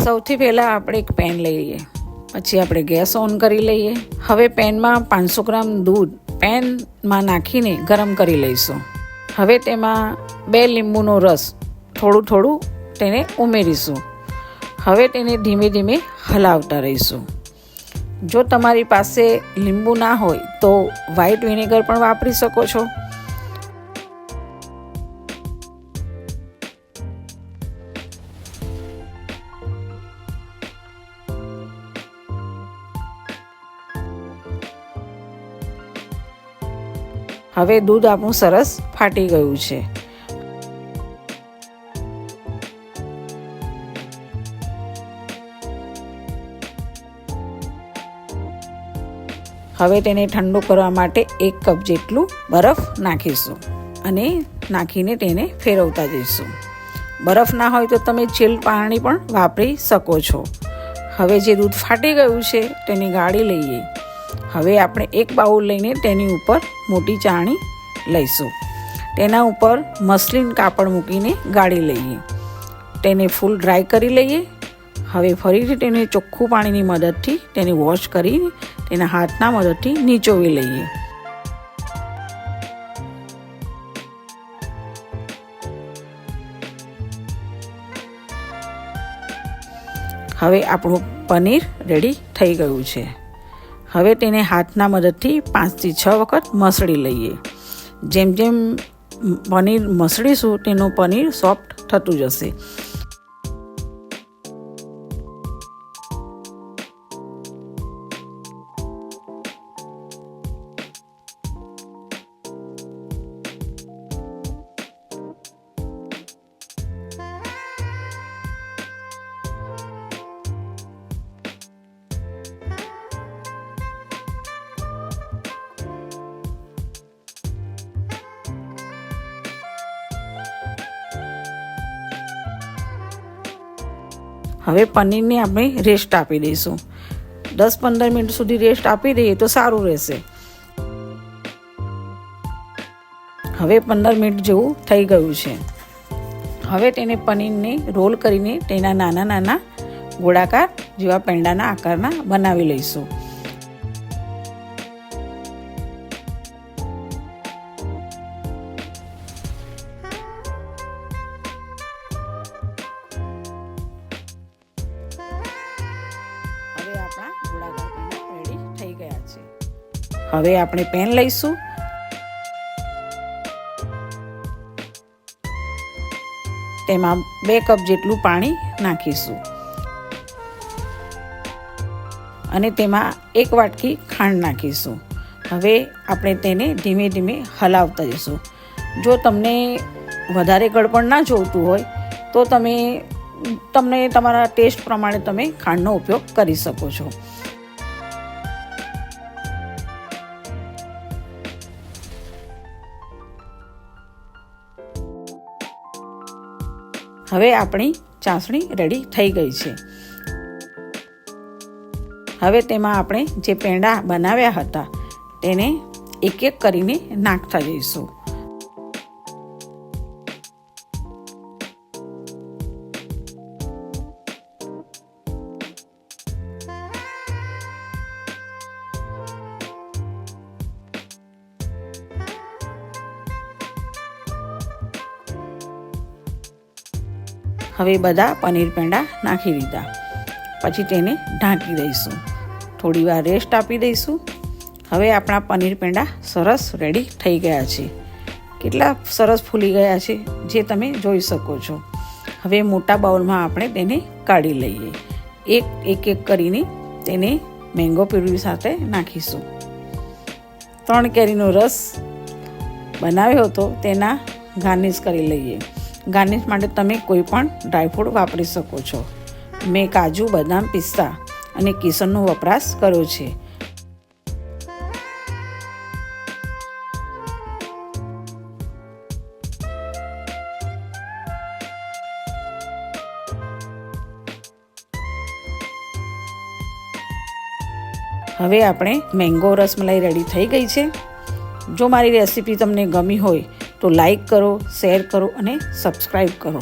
સૌથી પહેલાં આપણે એક પેન લઈ લઈએ, પછી આપણે ગેસ ઓન કરી લઈએ. હવે પેનમાં 500 ગ્રામ દૂધ પેનમાં નાખીને ગરમ કરી લઈશું. હવે તેમાં 2 લીંબુનો રસ થોડું તેને ઉમેરીશું. હવે તેને ધીમે ધીમે હલાવતા રહીશું. જો તમારી પાસે લીંબુ ના હોય તો વ્હાઈટ વિનેગર પણ વાપરી શકો છો. હવે દૂધ આપણું સરસ ફાટી ગયું છે. હવે તેને ઠંડુ કરવા માટે 1 કપ જેટલું બરફ નાખીશું અને નાખીને તેને ફેરવતા જઈશું. બરફ ના હોય તો તમે ચીલ પાણી પણ વાપરી શકો છો. હવે જે દૂધ ફાટી ગયું છે તેને ગાળી લઈએ. હવે આપણે એક બાઉલ લઈને તેની ઉપર મોટી ચાળણી લઈશું. તેના ઉપર મસલિન કાપડ મૂકીને ગાળી લઈએ. તેને ફૂલ ડ્રાય કરી લઈએ. હવે ફરીથી તેને ચોખ્ખું પાણીની મદદથી તેને વોશ કરીને તેના હાથના મદદથી નીચોવી લઈએ. હવે આપણું પનીર રેડી થઈ ગયું છે. હવે તેને હાથના મદદથી 5 થી 6 વખત મસળી લઈએ. જેમ જેમ પનીર મસળીશું તેનું પનીર સોફ્ટ થતું જશે. હવે પનીરને આપણે રેસ્ટ આપી દઈશું. 10-15 મિનિટ સુધી રેસ્ટ આપી દઈએ તો સારું રહેશે. હવે 15 મિનિટ જેવું થઈ ગયું છે. હવે તેને પનીરને રોલ કરીને તેના નાના ગોળાકાર જેવા પેંડાના આકારના બનાવી લઈશું. હવે આપણે પેન લઈશું. તેમાં 2 કપ જેટલું પાણી નાખીશું અને તેમાં 1 વાટકી ખાંડ નાખીશું. હવે આપણે તેને ધીમે ધીમે હલાવતા જઈશું. જો તમને વધારે ગળપણ ના જોઈતું હોય તો તમને તમારા ટેસ્ટ પ્રમાણે તમે ખાંડનો ઉપયોગ કરી શકો છો. હવે આપણી ચાસણી રેડી થઈ ગઈ છે. હવે તેમાં આપણે જે પેંડા બનાવ્યા હતા તેને એક એક કરીને નાખતા જઈશું. હવે બધા પનીર પેંડા નાખી દીધા. પછી તેને ઢાંકી દઈશું. થોડી વાર રેસ્ટ આપી દઈશું. હવે આપણા પનીર પેંડા સરસ રેડી થઈ ગયા છે. કેટલા સરસ ફૂલી ગયા છે જે તમે જોઈ શકો છો. હવે મોટા બાઉલમાં આપણે તેને કાઢી લઈએ. એક કરીને તેને મેંગો પ્યુરી સાથે નાખીશું. 3 કેરીનો રસ બનાવ્યો હતો તેના ગાર્નિશ કરી લઈએ. ગાર્નિશ માટે તમે કોઈ પણ ડ્રાયફ્રૂટ વાપરી શકો છો. મેં કાજુ, બદામ, પિસ્તા અને કેસરનો વપરાશ કર્યો છે. હવે આપણે મેંગો રસમલાઈ રેડી થઈ ગઈ છે. જો મારી રેસીપી તમને ગમી હોય તો લાઈક કરો, શેર કરો અને સબસ્ક્રાઈબ કરો.